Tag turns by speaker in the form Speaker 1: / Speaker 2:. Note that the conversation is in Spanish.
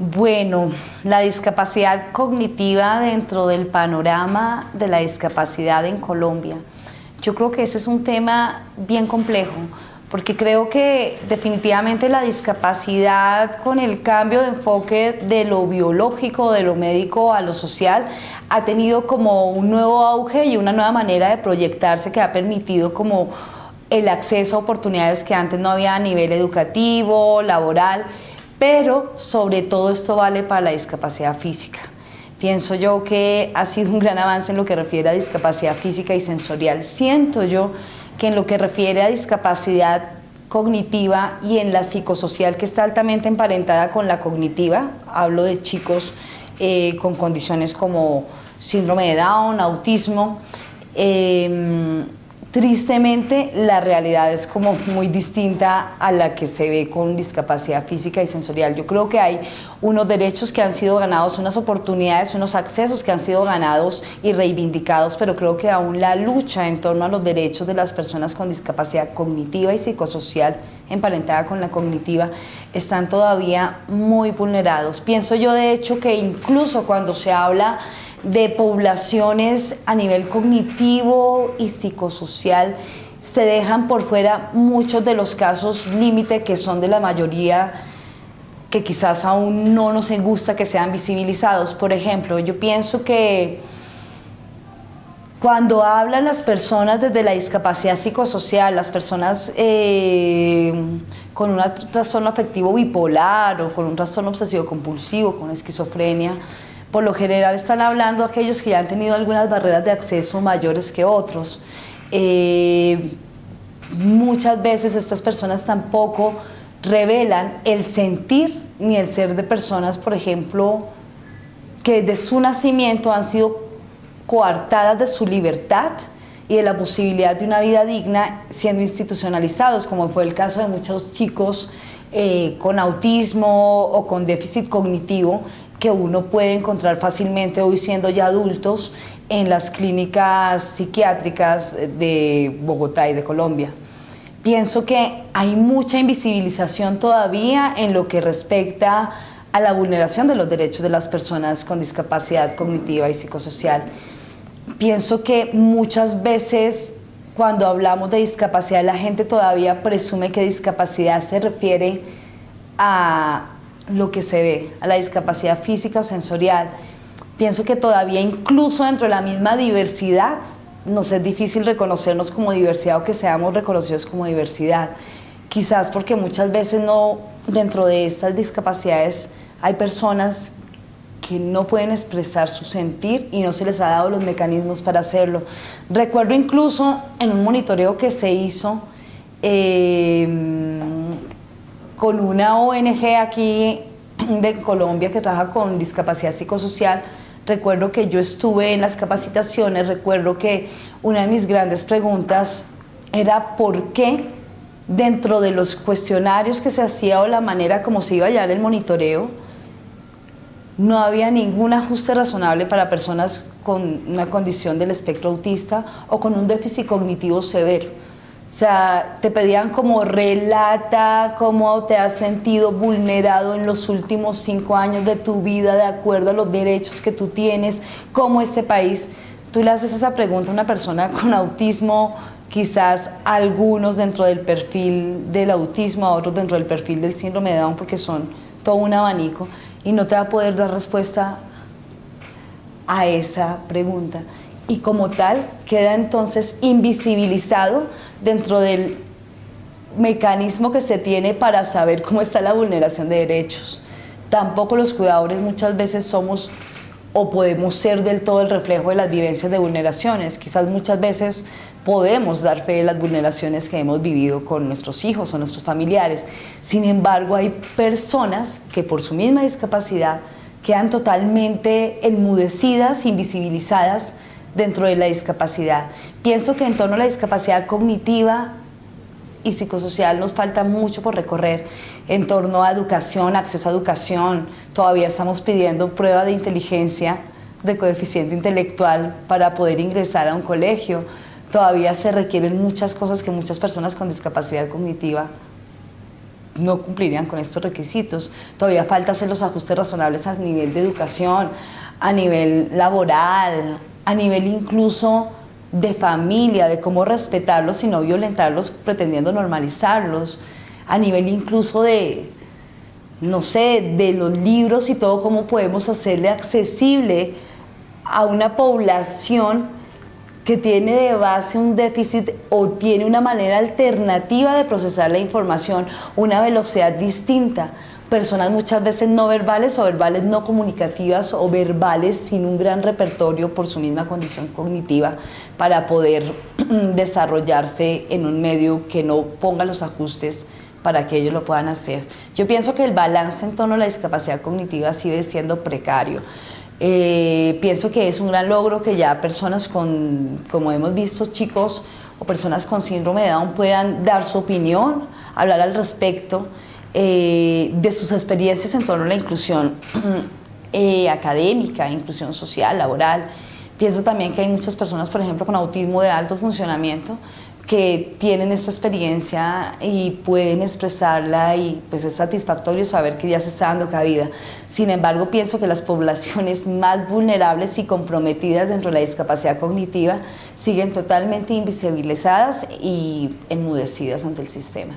Speaker 1: Bueno, la discapacidad cognitiva dentro del panorama de la discapacidad en Colombia. Yo creo que ese es un tema bien complejo, porque creo que definitivamente la discapacidad con el cambio de enfoque de lo biológico, de lo médico a lo social, ha tenido como un nuevo auge y una nueva manera de proyectarse que ha permitido como el acceso a oportunidades que antes no había a nivel educativo, laboral, pero sobre todo esto vale para la discapacidad física. Pienso yo que ha sido un gran avance en lo que refiere a discapacidad física y sensorial. Siento yo que en lo que refiere a discapacidad cognitiva y en la psicosocial, que está altamente emparentada con la cognitiva, hablo de chicos con condiciones como síndrome de Down, autismo, tristemente la realidad es como muy distinta a la que se ve con discapacidad física y sensorial. Yo creo que hay unos derechos que han sido ganados, unas oportunidades, unos accesos que han sido ganados y reivindicados, pero creo que aún la lucha en torno a los derechos de las personas con discapacidad cognitiva y psicosocial emparentada con la cognitiva están todavía muy vulnerados. Pienso yo de hecho que incluso cuando se habla de poblaciones a nivel cognitivo y psicosocial, se dejan por fuera muchos de los casos límite que son de la mayoría que quizás aún no nos gusta que sean visibilizados. Por ejemplo, yo pienso que cuando hablan las personas desde la discapacidad psicosocial, las personas con un trastorno afectivo bipolar o con un trastorno obsesivo compulsivo, con esquizofrenia, por lo general están hablando aquellos que ya han tenido algunas barreras de acceso mayores que otros. Muchas veces estas personas tampoco revelan el sentir ni el ser de personas, por ejemplo, que desde su nacimiento han sido coartadas de su libertad y de la posibilidad de una vida digna siendo institucionalizados, como fue el caso de muchos chicos con autismo o con déficit cognitivo, que uno puede encontrar fácilmente hoy siendo ya adultos en las clínicas psiquiátricas de Bogotá y de Colombia. Pienso que hay mucha invisibilización todavía en lo que respecta a la vulneración de los derechos de las personas con discapacidad cognitiva y psicosocial. Pienso que muchas veces cuando hablamos de discapacidad la gente todavía presume que discapacidad se refiere a lo que se ve, a la discapacidad física o sensorial. Pienso que todavía incluso dentro de la misma diversidad nos es difícil reconocernos como diversidad o que seamos reconocidos como diversidad. Quizás porque muchas veces no, dentro de estas discapacidades hay personas que no pueden expresar su sentir y no se les ha dado los mecanismos para hacerlo. Recuerdo incluso en un monitoreo que se hizo con una ONG aquí de Colombia que trabaja con discapacidad psicosocial. Recuerdo que yo estuve en las capacitaciones, recuerdo que una de mis grandes preguntas era por qué dentro de los cuestionarios que se hacía o la manera como se iba a llevar el monitoreo, no había ningún ajuste razonable para personas con una condición del espectro autista o con un déficit cognitivo severo. O sea, te pedían como relata cómo te has sentido vulnerado en los últimos 5 años de tu vida de acuerdo a los derechos que tú tienes, cómo este país. Tú le haces esa pregunta a una persona con autismo, quizás algunos dentro del perfil del autismo, a otros dentro del perfil del síndrome de Down, porque son todo un abanico, y no te va a poder dar respuesta a esa pregunta. Y como tal, queda entonces invisibilizado dentro del mecanismo que se tiene para saber cómo está la vulneración de derechos. Tampoco los cuidadores muchas veces somos o podemos ser del todo el reflejo de las vivencias de vulneraciones. Quizás muchas veces podemos dar fe de las vulneraciones que hemos vivido con nuestros hijos o nuestros familiares. Sin embargo, hay personas que por su misma discapacidad quedan totalmente enmudecidas, invisibilizadas dentro de la discapacidad. Pienso que en torno a la discapacidad cognitiva y psicosocial nos falta mucho por recorrer. En torno a educación, acceso a educación, todavía estamos pidiendo prueba de inteligencia, de coeficiente intelectual para poder ingresar a un colegio. Todavía se requieren muchas cosas que muchas personas con discapacidad cognitiva no cumplirían con estos requisitos. Todavía falta hacer los ajustes razonables a nivel de educación, a nivel laboral, a nivel incluso de familia, de cómo respetarlos y no violentarlos pretendiendo normalizarlos, a nivel incluso de, no sé, de los libros y todo, cómo podemos hacerle accesible a una población que tiene de base un déficit o tiene una manera alternativa de procesar la información, una velocidad distinta. Personas muchas veces no verbales o verbales no comunicativas o verbales sin un gran repertorio por su misma condición cognitiva para poder desarrollarse en un medio que no ponga los ajustes para que ellos lo puedan hacer. Yo pienso que el balance en torno a la discapacidad cognitiva sigue siendo precario. Pienso que es un gran logro que ya personas con, como hemos visto, chicos o personas con síndrome de Down puedan dar su opinión, hablar al respecto de sus experiencias en torno a la inclusión académica, inclusión social, laboral. Pienso también que hay muchas personas, por ejemplo, con autismo de alto funcionamiento, que tienen esta experiencia y pueden expresarla y pues es satisfactorio saber que ya se está dando cabida. Sin embargo, pienso que las poblaciones más vulnerables y comprometidas dentro de la discapacidad cognitiva siguen totalmente invisibilizadas y enmudecidas ante el sistema.